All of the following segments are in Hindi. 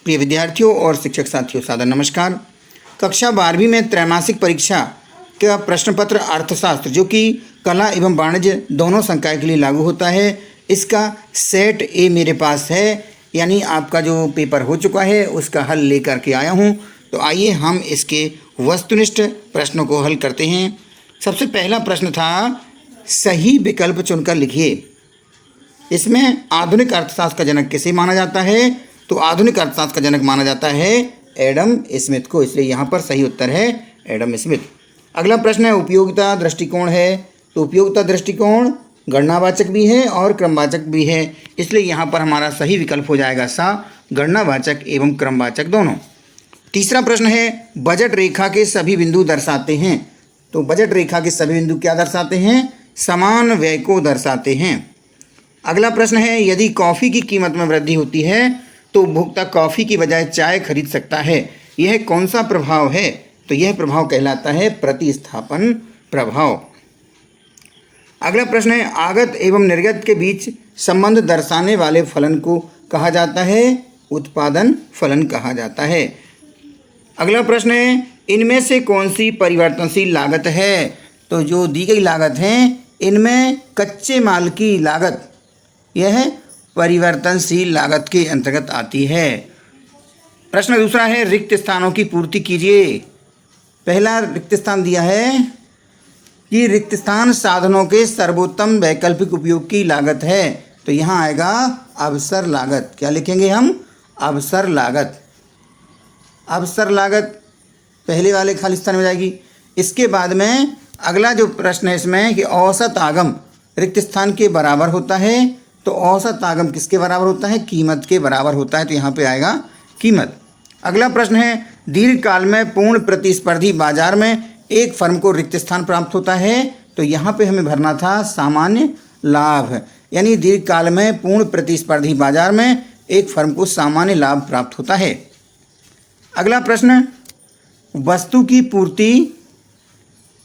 प्रिय विद्यार्थियों और शिक्षक साथियों, सादर नमस्कार। कक्षा 12वीं में त्रैमासिक परीक्षा का प्रश्न पत्र अर्थशास्त्र, जो कि कला एवं वाणिज्य दोनों संकाय के लिए लागू होता है, इसका सेट ए मेरे पास है। यानी आपका जो पेपर हो चुका है उसका हल लेकर के आया हूँ। तो आइए हम इसके वस्तुनिष्ठ प्रश्नों को हल करते हैं। सबसे पहला प्रश्न था, सही विकल्प चुनकर लिखिए। इसमें आधुनिक अर्थशास्त्र का जनक किसे माना जाता है? तो आधुनिक अर्थशास्त्र का जनक माना जाता है एडम स्मिथ को, इसलिए यहाँ पर सही उत्तर है एडम स्मिथ। अगला प्रश्न है, उपयोगिता दृष्टिकोण है। तो उपयोगिता दृष्टिकोण गणनावाचक भी है और क्रमवाचक भी है, इसलिए यहाँ पर हमारा सही विकल्प हो जाएगा सा, गणनावाचक एवं क्रमवाचक दोनों। तीसरा प्रश्न है, बजट रेखा के सभी बिंदु दर्शाते हैं। तो बजट रेखा के सभी बिंदु क्या दर्शाते हैं? समान व्यय को दर्शाते हैं। अगला प्रश्न है, यदि कॉफ़ी की कीमत में वृद्धि होती है तो उपभोक्ता कॉफ़ी की बजाय चाय खरीद सकता है। यह कौन सा प्रभाव है? तो यह प्रभाव कहलाता है प्रतिस्थापन प्रभाव। अगला प्रश्न है, आगत एवं निर्गत के बीच संबंध दर्शाने वाले फलन को कहा जाता है उत्पादन फलन कहा जाता है। अगला प्रश्न है, इनमें से कौन सी परिवर्तनशील लागत है? तो जो दी गई लागत है इनमें कच्चे माल की लागत यह परिवर्तनशील लागत के अंतर्गत आती है। प्रश्न दूसरा है, रिक्त स्थानों की पूर्ति कीजिए। पहला रिक्त स्थान दिया है कि रिक्त स्थान साधनों के सर्वोत्तम वैकल्पिक उपयोग की लागत है। तो यहाँ आएगा अवसर लागत। क्या लिखेंगे हम? अवसर लागत। अवसर लागत पहले वाले खाली स्थान में जाएगी। इसके बाद में अगला जो प्रश्न है इसमें कि औसत आगम रिक्त स्थान के बराबर होता है। तो औसत आगम किसके बराबर होता है? कीमत के बराबर होता है, तो यहाँ पे आएगा कीमत। अगला प्रश्न है, दीर्घकाल में पूर्ण प्रतिस्पर्धी बाजार में एक फर्म को रिक्त स्थान प्राप्त होता है। तो यहाँ पे हमें भरना था सामान्य लाभ। यानी दीर्घकाल में पूर्ण प्रतिस्पर्धी बाजार में एक फर्म को सामान्य लाभ प्राप्त होता है। अगला प्रश्न, वस्तु की पूर्ति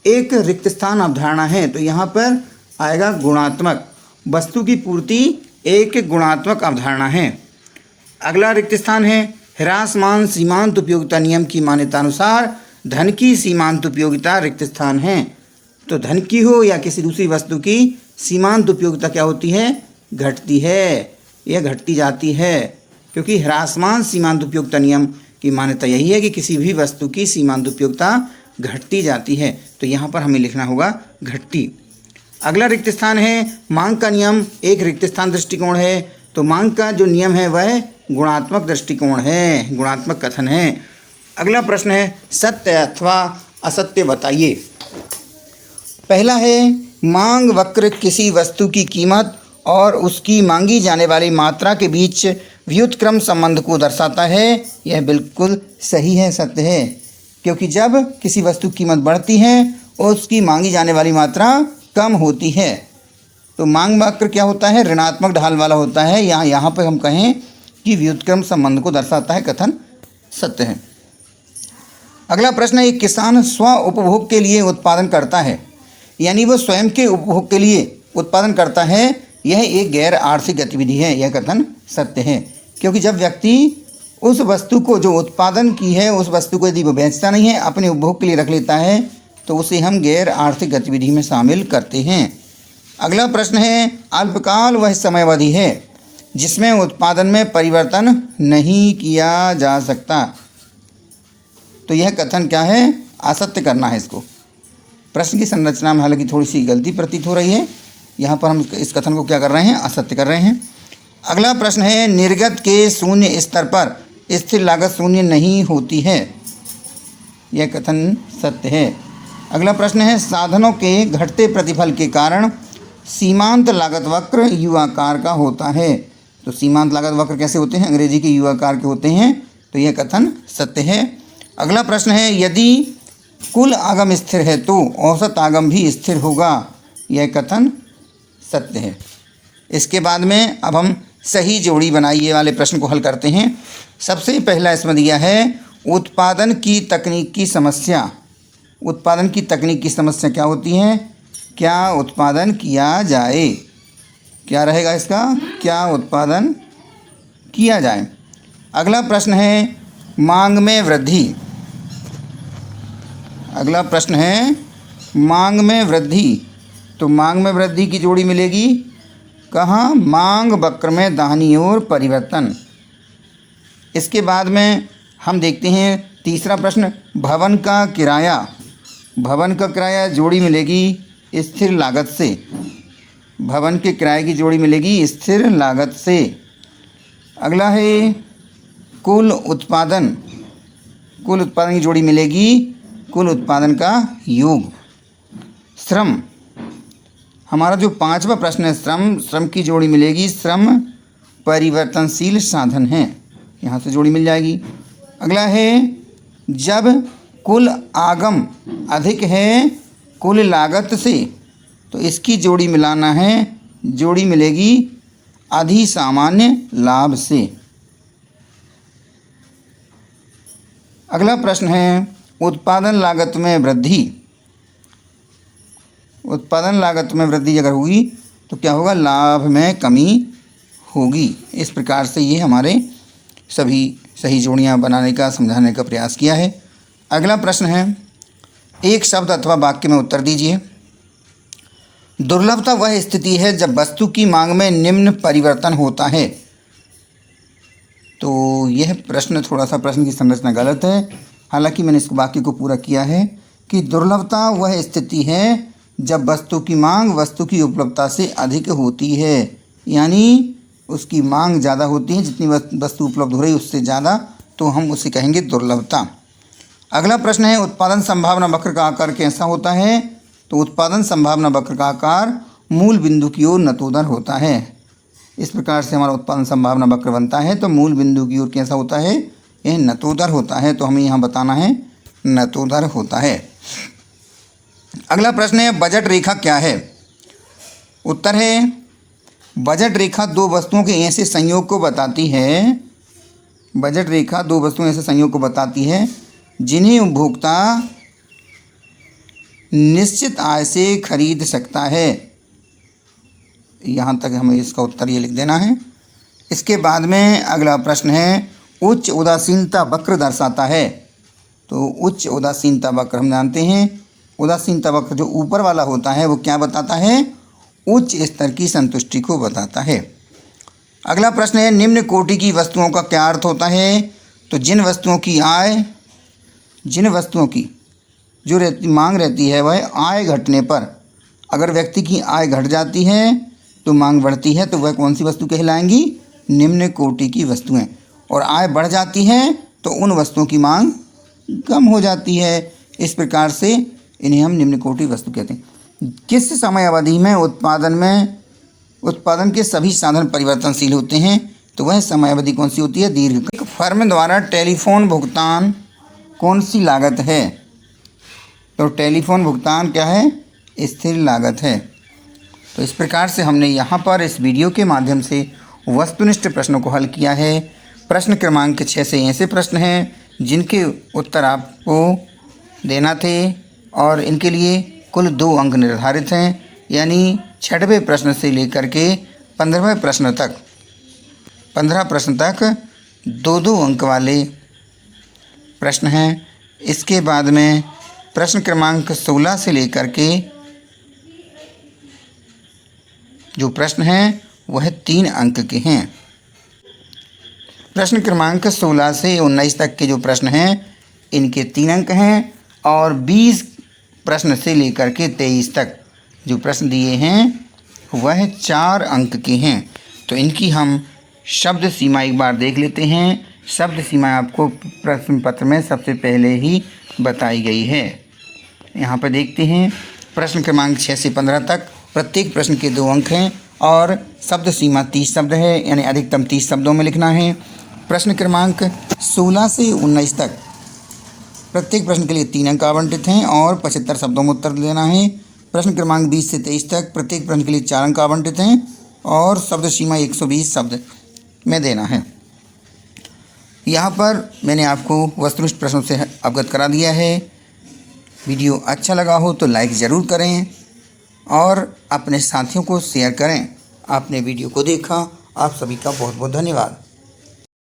एक रिक्त स्थान अवधारणा है। तो यहाँ पर आएगा गुणात्मक। वस्तु की पूर्ति एक गुणात्मक अवधारणा है। अगला रिक्त स्थान है, ह्रासमान सीमांत उपयोगिता नियम की मान्यता अनुसार धन की सीमांत उपयोगिता रिक्त स्थान है। तो धन की हो या किसी दूसरी वस्तु की सीमांत उपयोगिता क्या होती है? घटती है, यह घटती जाती है, क्योंकि ह्रासमान सीमांत उपयोगिता नियम की मान्यता यही है कि किसी भी वस्तु की सीमांत उपयोगिता घटती जाती है। तो यहाँ पर हमें लिखना होगा घटती। अगला रिक्त स्थान है, मांग का नियम एक रिक्त स्थान दृष्टिकोण है। तो मांग का जो नियम है वह गुणात्मक दृष्टिकोण है, गुणात्मक कथन है। अगला प्रश्न है, सत्य अथवा असत्य बताइए। पहला है, मांग वक्र किसी वस्तु की कीमत और उसकी मांगी जाने वाली मात्रा के बीच व्युत्क्रम संबंध को दर्शाता है। यह बिल्कुल सही है, सत्य है, क्योंकि जब किसी वस्तु की कीमत बढ़ती है और उसकी मांगी जाने वाली मात्रा कम होती है तो मांग वक्र क्या होता है? ऋणात्मक ढाल वाला होता है। यहाँ पर हम कहें कि व्युत्क्रम संबंध को दर्शाता है, कथन सत्य है। अगला प्रश्न है, एक किसान स्व उपभोग के लिए उत्पादन करता है, यानी वो स्वयं के उपभोग के लिए उत्पादन करता है, यह एक गैर आर्थिक गतिविधि है। यह कथन सत्य है, क्योंकि जब व्यक्ति उस वस्तु को जो उत्पादन की है उस वस्तु को यदि वो बेचता नहीं है, अपने उपभोग के लिए रख लेता है, तो उसे हम गैर आर्थिक गतिविधि में शामिल करते हैं। अगला प्रश्न है, अल्पकाल वह समयावधि है जिसमें उत्पादन में परिवर्तन नहीं किया जा सकता। तो यह कथन क्या है? असत्य करना है इसको। प्रश्न की संरचना में हालांकि थोड़ी सी गलती प्रतीत हो रही है, यहाँ पर हम इस कथन को क्या कर रहे हैं? असत्य कर रहे हैं। अगला प्रश्न है, निर्गत के शून्य स्तर पर स्थिर लागत शून्य नहीं होती है। यह कथन सत्य है। अगला प्रश्न है, साधनों के घटते प्रतिफल के कारण सीमांत लागत वक्र यू आकार का होता है। तो सीमांत लागत वक्र कैसे होते हैं? अंग्रेजी के यू आकार के होते हैं। तो यह कथन सत्य है। अगला प्रश्न है, यदि कुल आगम स्थिर है तो औसत आगम भी स्थिर होगा। यह कथन सत्य है। इसके बाद में अब हम सही जोड़ी बनाइए वाले प्रश्न को हल करते हैं। सबसे पहला इसमें दिया है, उत्पादन की तकनीक की समस्या। उत्पादन की तकनीक की समस्या क्या होती है? क्या उत्पादन किया जाए? क्या रहेगा इसका? क्या उत्पादन किया जाए। अगला प्रश्न है मांग में वृद्धि। अगला प्रश्न है मांग में वृद्धि। तो मांग में वृद्धि की जोड़ी मिलेगी कहाँ? मांग वक्र में दाहिनी ओर परिवर्तन। इसके बाद में हम देखते हैं तीसरा प्रश्न, भवन का किराया। भवन का किराया जोड़ी मिलेगी स्थिर लागत से। भवन के किराए की जोड़ी मिलेगी स्थिर लागत से। अगला है कुल उत्पादन। कुल उत्पादन की जोड़ी मिलेगी कुल उत्पादन का योग। श्रम, हमारा जो पांचवा प्रश्न है श्रम, श्रम की जोड़ी मिलेगी श्रम परिवर्तनशील साधन है, यहाँ से जोड़ी मिल जाएगी। अगला है जब कुल आगम अधिक है कुल लागत से, तो इसकी जोड़ी मिलाना है, जोड़ी मिलेगी अधिसामान्य लाभ से। अगला प्रश्न है उत्पादन लागत में वृद्धि। उत्पादन लागत में वृद्धि अगर हुई तो क्या होगा? लाभ में कमी होगी। इस प्रकार से ये हमारे सभी सही जोड़ियां बनाने का, समझाने का प्रयास किया है। अगला प्रश्न है एक शब्द अथवा वाक्य में उत्तर दीजिए। दुर्लभता वह स्थिति है जब वस्तु की मांग में निम्न परिवर्तन होता है। तो यह प्रश्न, थोड़ा सा प्रश्न की संरचना गलत है, हालांकि मैंने इस वाक्य को पूरा किया है कि दुर्लभता वह स्थिति है जब वस्तु की मांग वस्तु की उपलब्धता से अधिक होती है, यानी उसकी मांग ज़्यादा होती है, जितनी वस्तु उपलब्ध हो रही उससे ज़्यादा, तो हम उसे कहेंगे दुर्लभता। अगला प्रश्न है उत्पादन संभावना वक्र का आकार कैसा होता है? तो उत्पादन संभावना वक्र का आकार मूल बिंदु की ओर नतोदर होता है। इस प्रकार से हमारा उत्पादन संभावना वक्र बनता है। तो मूल बिंदु की ओर कैसा होता है? यह नतोदर होता है। तो हमें यहाँ बताना है नतोदर होता है। अगला प्रश्न है बजट रेखा क्या है? उत्तर है बजट रेखा दो वस्तुओं के ऐसे संयोग को बताती है। बजट रेखा दो वस्तुओं ऐसे संयोग को बताती है जिन्हें उपभोक्ता निश्चित आय से खरीद सकता है। यहाँ तक हमें इसका उत्तर ये लिख देना है। इसके बाद में अगला प्रश्न है उच्च उदासीनता वक्र दर्शाता है। तो उच्च उदासीनता वक्र हम जानते हैं, उदासीनता वक्र जो ऊपर वाला होता है वो क्या बताता है? उच्च स्तर की संतुष्टि को बताता है। अगला प्रश्न है निम्न कोटि की वस्तुओं का क्या अर्थ होता है? तो जिन वस्तुओं की जो मांग रहती है वह आय घटने पर, अगर व्यक्ति की आय घट जाती है तो मांग बढ़ती है, तो वह कौन सी वस्तु कहलाएंगी? निम्न कोटि की वस्तुएं। और आय बढ़ जाती है तो उन वस्तुओं की मांग कम हो जाती है। इस प्रकार से इन्हें हम निम्न कोटि वस्तु कहते हैं। किस समय अवधि में उत्पादन के सभी साधन परिवर्तनशील होते हैं? तो वह समय अवधि कौन सी होती है? दीर्घ। एक फर्म द्वारा टेलीफोन भुगतान कौन सी लागत है? तो टेलीफोन भुगतान क्या है? स्थिर लागत है। तो इस प्रकार से हमने यहाँ पर इस वीडियो के माध्यम से वस्तुनिष्ठ प्रश्नों को हल किया है। प्रश्न क्रमांक 6 से ऐसे प्रश्न हैं जिनके उत्तर आपको देना थे और इनके लिए कुल 2 अंक निर्धारित हैं, यानी 6वें प्रश्न से लेकर के 15वें प्रश्न तक 15 प्रश्न तक 2-2 अंक वाले प्रश्न हैं। इसके बाद में प्रश्न क्रमांक 16 से लेकर के जो प्रश्न हैं वह 3 अंक के हैं। प्रश्न क्रमांक 16 से 19 तक के जो प्रश्न हैं इनके 3 अंक हैं और 20 प्रश्न से लेकर के 23 तक जो प्रश्न दिए हैं वह 4 अंक के हैं। तो इनकी हम शब्द सीमा एक बार देख लेते हैं। शब्द सीमा आपको प्रश्न पत्र में सबसे पहले ही बताई गई है। यहाँ पर देखते हैं प्रश्न क्रमांक 6 से 15 तक प्रत्येक प्रश्न के 2 अंक हैं और शब्द सीमा 30 शब्द है, यानी अधिकतम 30 शब्दों में लिखना है। प्रश्न क्रमांक 16 से 19 तक प्रत्येक प्रश्न के लिए 3 अंक आवंटित हैं और 75 शब्दों में उत्तर देना है। प्रश्न क्रमांक 20 से 23 तक प्रत्येक प्रश्न के लिए 4 अंक आवंटित हैं और शब्द सीमा 120 शब्द में देना है। यहाँ पर मैंने आपको वस्तुनिष्ठ प्रश्नों से अवगत करा दिया है। वीडियो अच्छा लगा हो तो लाइक ज़रूर करें और अपने साथियों को शेयर करें। आपने वीडियो को देखा, आप सभी का बहुत बहुत धन्यवाद।